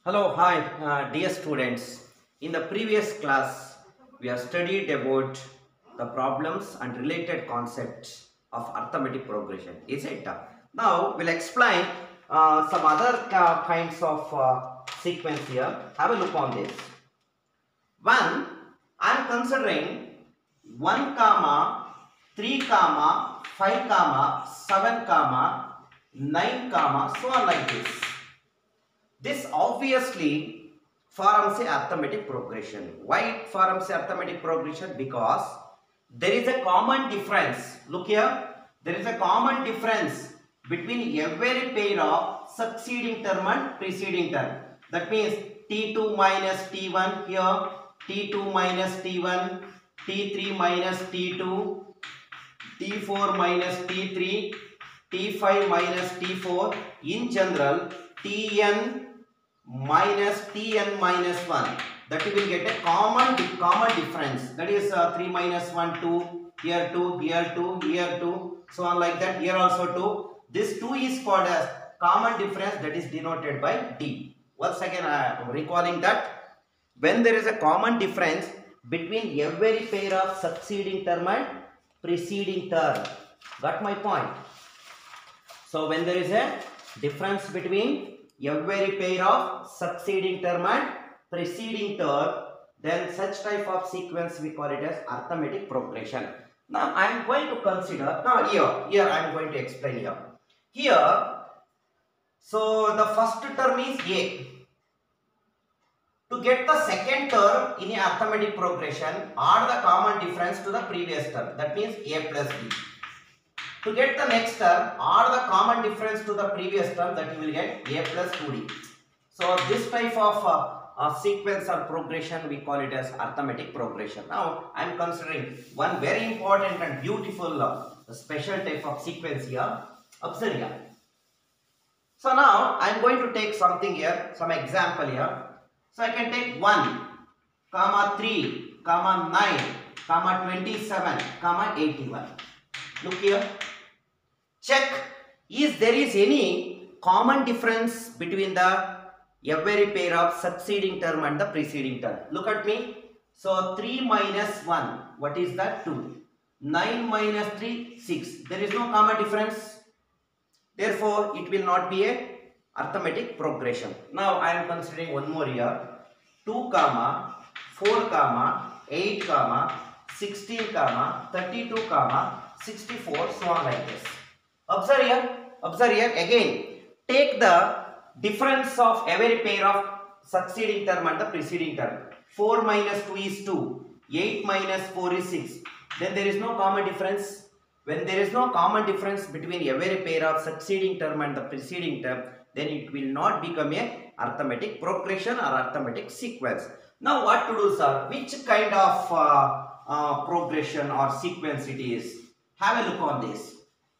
Hello, hi, dear students. In the previous class, we have studied about the problems and related concepts of arithmetic progression. Is it? Now, we'll explain some other kinds of sequence here. Have a look on this. One, I am considering 1 comma 3 comma 5 comma 7 comma 9 comma so on like this. This obviously forms a arithmetic progression. Why it forms a arithmetic progression? Because there is a common difference. Look here, there is a common difference between every pair of succeeding term and preceding term. That means T2 minus T1 here, T2 minus T1, T3 minus T2, T4 minus T3, T5 minus T4. In general, Tn minus Tn minus 1, that you will get a common difference, that is 3 minus 1 2, here 2, here 2, here 2, so on like that, here also 2. This 2 is called as common difference, that is denoted by D. Once again I am recalling that when there is a common difference between every pair of succeeding term and preceding term. Got my point? So when there is a difference between every pair of succeeding term and preceding term, then such type of sequence we call it as arithmetic progression. Now I am going to consider, now here I am going to explain here. Here, so the first term is A. To get the second term in a arithmetic progression, add the common difference to the previous term, that means A plus B. To get the next term, add the common difference to the previous term, that you will get A plus 2D. So this type of sequence or progression we call it as arithmetic progression. Now I am considering one very important and beautiful special type of sequence here. Observe here. So now I am going to take something here, some example here. So I can take 1, comma 3, comma 9, comma 27, comma 81. Look here. Check is there is any common difference between the every pair of succeeding term and the preceding term. Look at me. So 3 minus 1, what is that? 2. 9 minus 3, 6. There is no common difference. Therefore, it will not be a arithmetic progression. Now I am considering one more here. 2 comma 4 comma 8 comma 16 comma 32 comma 64, so on like this. Observe here again, take the difference of every pair of succeeding term and the preceding term. 4 minus 2 is 2, 8 minus 4 is 6. Then there is no common difference. When there is no common difference between every pair of succeeding term and the preceding term, then it will not become a arithmetic progression or arithmetic sequence. Now what to do, sir? Which kind of progression or sequence it is? Have a look on this.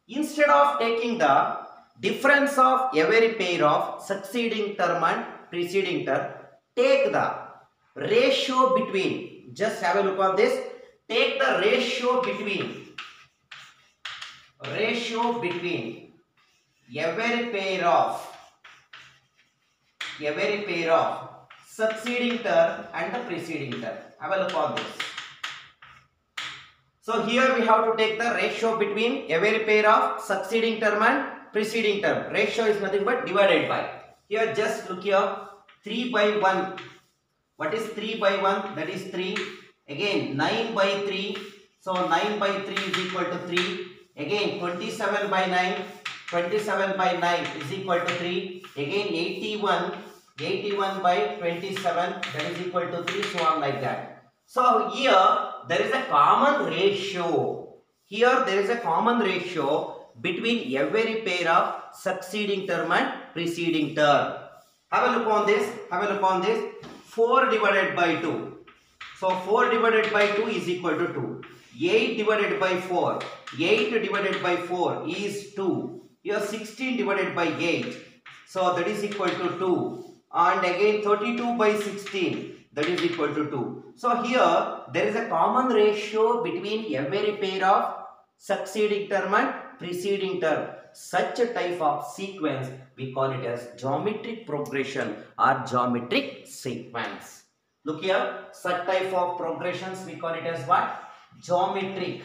Instead of taking the difference of every pair of succeeding term and preceding term, take the ratio between, just have a look on this, take the ratio between every pair of succeeding term and the preceding term. Have a look on this. So here we have to take the ratio between every pair of succeeding term and preceding term. Ratio is nothing but divided by. Here just look here, 3 by 1. What is 3 by 1? That is 3. Again 9 by 3. So 9 by 3 is equal to 3. Again 27 by 9. 27 by 9 is equal to 3. Again 81 by 27, that is equal to 3, so on like that. So here there is a common ratio. Here there is a common ratio between every pair of succeeding term and preceding term. Have a look on this. 4 divided by 2. So 4 divided by 2 is equal to 2. 8 divided by 4. 8 divided by 4 is 2. Here 16 divided by 8. So that is equal to 2. And again 32 by 16. That is equal to 2. So here there is a common ratio between every pair of succeeding term and preceding term. such a type of sequence we call it as geometric progression or geometric sequence. Look here, such type of progressions we call it as what? Geometric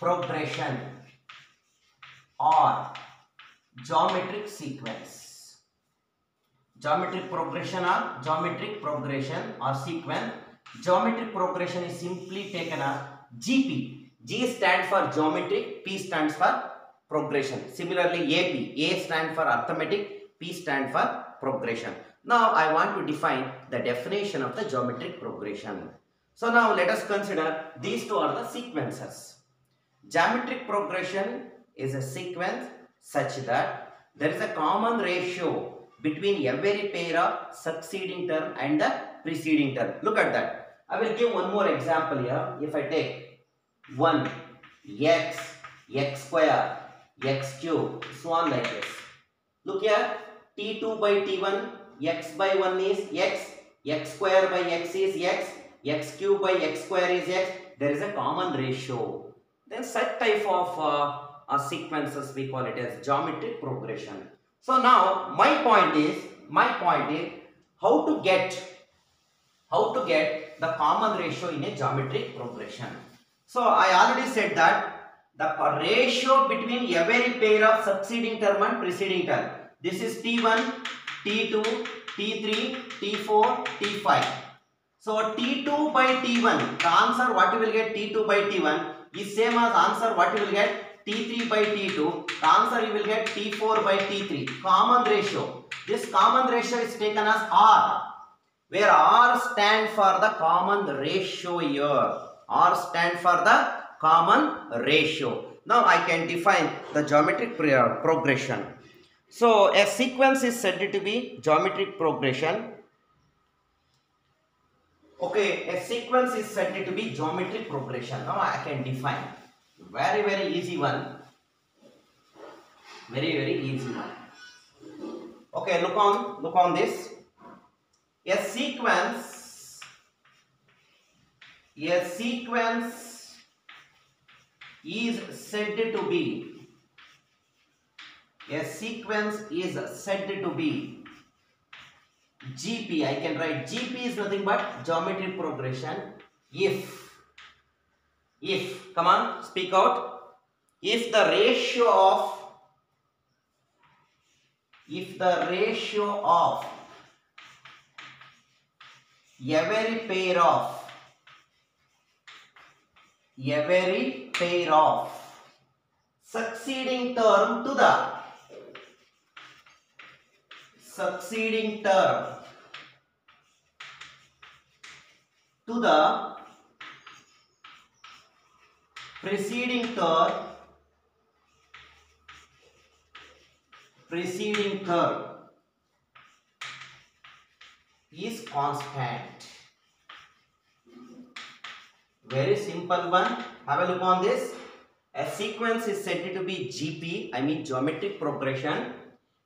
progression or geometric sequence. Geometric progression or sequence. Geometric progression is simply taken as GP. G stands for geometric, P stands for progression. Similarly, AP. A stands for arithmetic, P stands for progression. Now, I want to define the definition of the geometric progression. So, now let us consider these two are the sequences. Geometric progression is a sequence such that there is a common ratio between every pair of succeeding term and the preceding term. Look at that. I will give one more example here. If I take 1, x, x square, x cube, so on like this. Look here, t2 by t1, x by 1 is x, x square by x is x cube by x square is x. There is a common ratio. Then such type of sequences we call it as geometric progression. So now my point is how to get the common ratio in a geometric progression. So I already said that the ratio between every pair of succeeding term and preceding term. This is T1, T2, T3, T4, T5. So T2 by T1, the answer what you will get T2 by T1 is same as answer what you will get T3 by T2. The answer you will get T4 by T3. Common ratio. This common ratio is taken as R, where R stands for the common ratio here. R stands for the common ratio. Now I can define the geometric progression. So a sequence is said to be geometric progression. Okay, a sequence is said to be geometric progression. Now I can define. Very easy one. Very easy one. Okay, look on this. A sequence is said to be GP. I can write GP is nothing but geometric progression if, come on, speak out, if the ratio of every pair of succeeding term to the preceding term is constant. Very simple one. Have a look on this. A sequence is said to be GP, I mean geometric progression,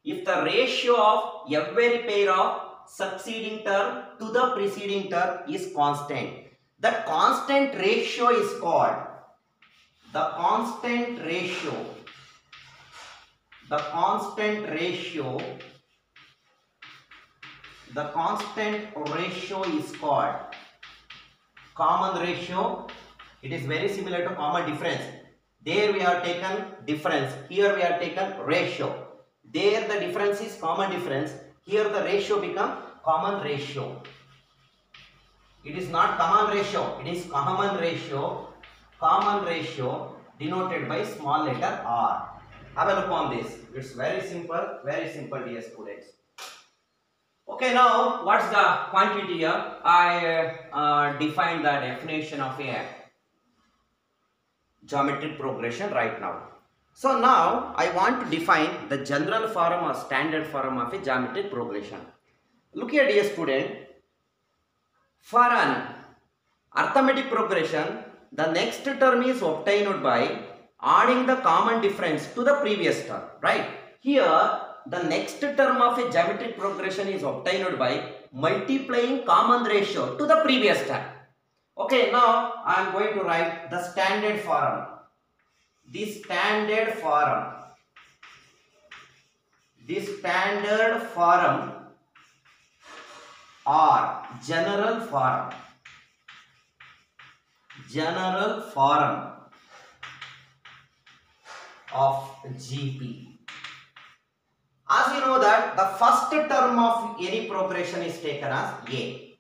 if the ratio of every pair of succeeding term to the preceding term is constant. That constant ratio is called the constant ratio is called common ratio. It is very similar to common difference. There we are taken difference, here we are taken ratio. There the difference is common difference, here the ratio become common ratio. It is not common ratio, it is common ratio. Common ratio denoted by small letter r. Have a look on this. It's very simple dear students. Okay, now what's the quantity here? I defined the definition of a geometric progression right now. So now I want to define the general form or standard form of a geometric progression. Look here dear student, for an arithmetic progression, the next term is obtained by adding the common difference to the previous term, right? Here the next term of a geometric progression is obtained by multiplying common ratio to the previous term. Okay, now I am going to write the standard form. the standard form or general form of GP. As you know that the first term of any progression is taken as A,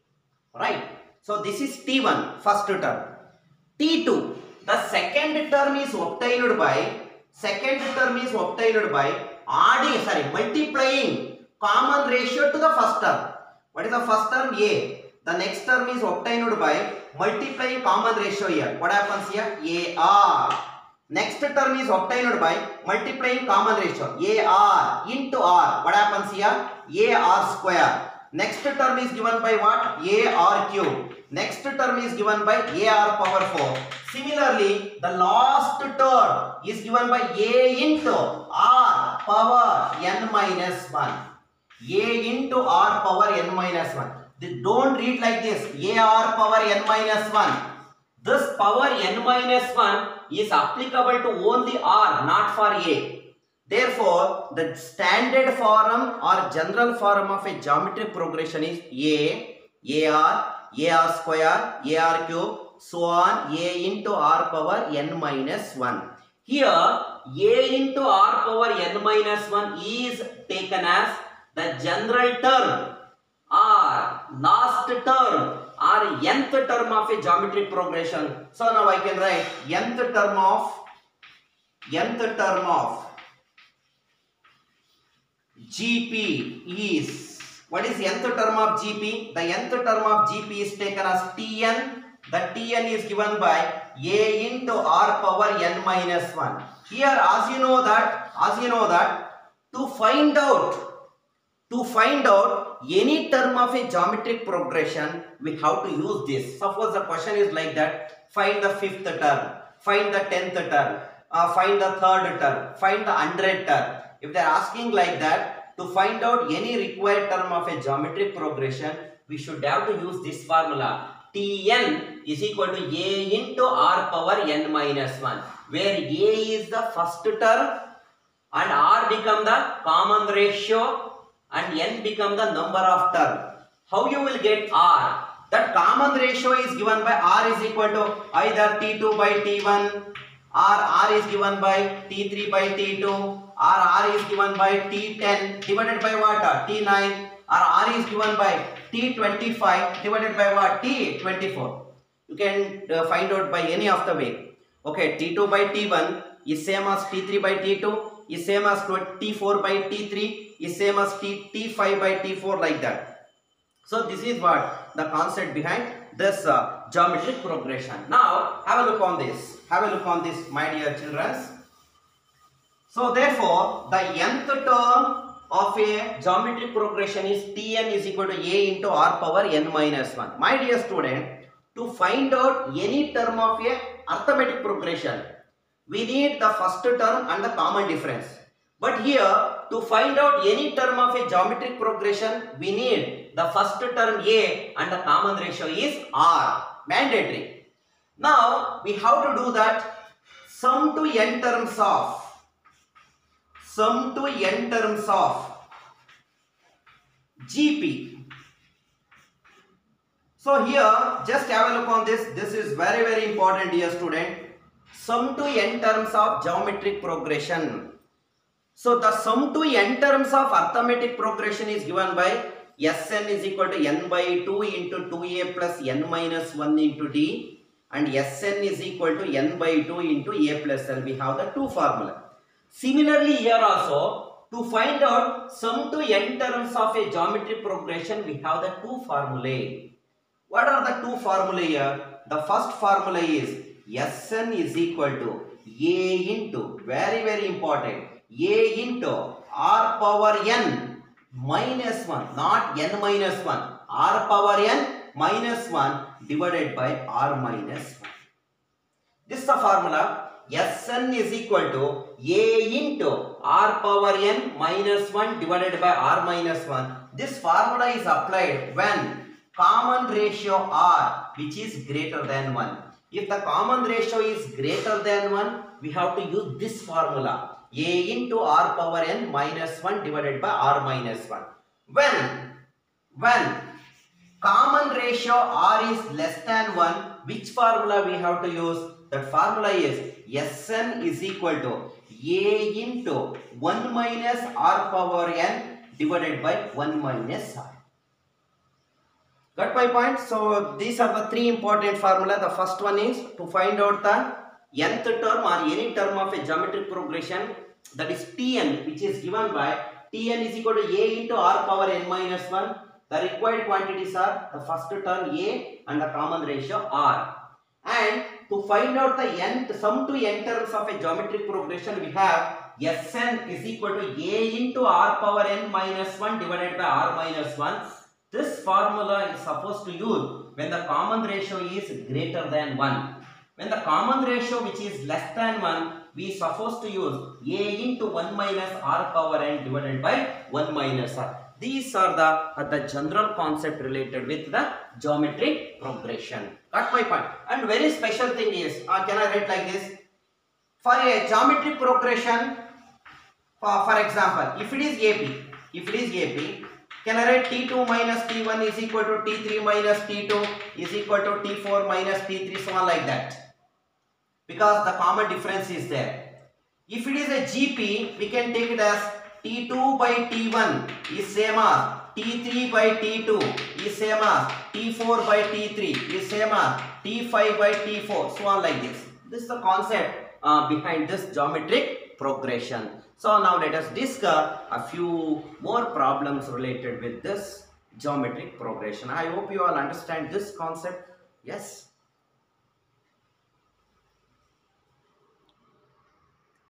right? So this is T1, first term. T2, the second term is obtained by multiplying common ratio to the first term. What is the first term? A. The next term is obtained by multiplying common ratio here. What happens here? AR. Next term is obtained by multiplying common ratio. AR into R. What happens here? AR square. Next term is given by what? AR cube. Next term is given by AR power 4. Similarly, the last term is given by A into R power n minus 1. A into R power n minus 1. Don't read like this. AR power n minus 1. This power n minus 1 is applicable to only R, not for A. Therefore, the standard form or general form of a geometric progression is AR square, AR cube, so on, A into R power n minus 1. Here, A into R power n minus 1 is taken as the general term or last term or nth term of a geometric progression. So now I can write nth term of GP is, what is nth term of GP? The nth term of GP is taken as Tn. The Tn is given by A into R power n minus 1. Here, as you know that to find out any term of a geometric progression, we have to use this. Suppose the question is like that: find the 5th term, find the 10th term, find the 3rd term, find the 100th term. If they are asking like that, to find out any required term of a geometric progression, we should have to use this formula. Tn is equal to A into R power n minus 1, where A is the first term and R become the common ratio and n become the number of term. How you will get R? That common ratio is given by R is equal to either T2 by T1, or R is given by T3 by T2, or R is given by T10 divided by what? T9, or R is given by T25 divided by what? T24. You can find out by any of the way. Okay, T2 by T1 is same as T3 by T2, is same as T4 by T3, is same as T5 by T4, like that. So this is what the concept behind this geometric progression. Now have a look on this. My dear children. So therefore, the nth term of a geometric progression is Tn is equal to A into R power n minus 1. My dear student, to find out any term of a arithmetic progression, we need the first term and the common difference. But here, to find out any term of a geometric progression, we need the first term A and the common ratio is R. Mandatory. Now, we have to do that. Sum to n terms of GP. So here, just have a look on this. This is very, very important, dear student. Sum to n terms of geometric progression. So the sum to n terms of arithmetic progression is given by Sn is equal to n by 2 into 2a plus n minus 1 into d, and Sn is equal to n by 2 into a plus l. We have the two formula. Similarly here also, to find out sum to n terms of a geometric progression, we have the two formulae. What are the two formulae here? The first formula is Sn is equal to A into, very, very important, A into R power n minus 1, not n minus 1, R power n minus 1 divided by R minus 1. This is the formula. Sn is equal to A into R power n minus 1 divided by R minus 1. This formula is applied when common ratio R, which is greater than 1. If the common ratio is greater than 1, we have to use this formula. A into r power n minus 1 divided by r minus 1. When common ratio r is less than 1, which formula we have to use? That formula is Sn is equal to A into 1 minus r power n divided by 1 minus r. Got my point? So these are the three important formula. The first one is to find out the nth term or any term of a geometric progression, that is Tn, which is given by Tn is equal to A into r power n minus 1. The required quantities are the first term A and the common ratio r. And to find out the sum to n terms of a geometric progression, we have Sn is equal to A into r power n minus 1 divided by r minus 1. This formula is supposed to use when the common ratio is greater than 1. When the common ratio which is less than 1, we are supposed to use A into 1 minus r power n divided by 1 minus r. These are the general concept related with the geometric progression. Got my point? And very special thing is, can I write like this? For a geometric progression, for example, if it is AP, can I write T2 minus T1 is equal to T3 minus T2 is equal to T4 minus T3, so on like that, because the common difference is there. If it is a GP, we can take it as T2 by T1 is same as T3 by T2 is same as T4 by T3 is same as T5 by T4, so on like this. This is the concept behind this geometric progression. So now let us discuss a few more problems related with this geometric progression. I hope you all understand this concept. Yes.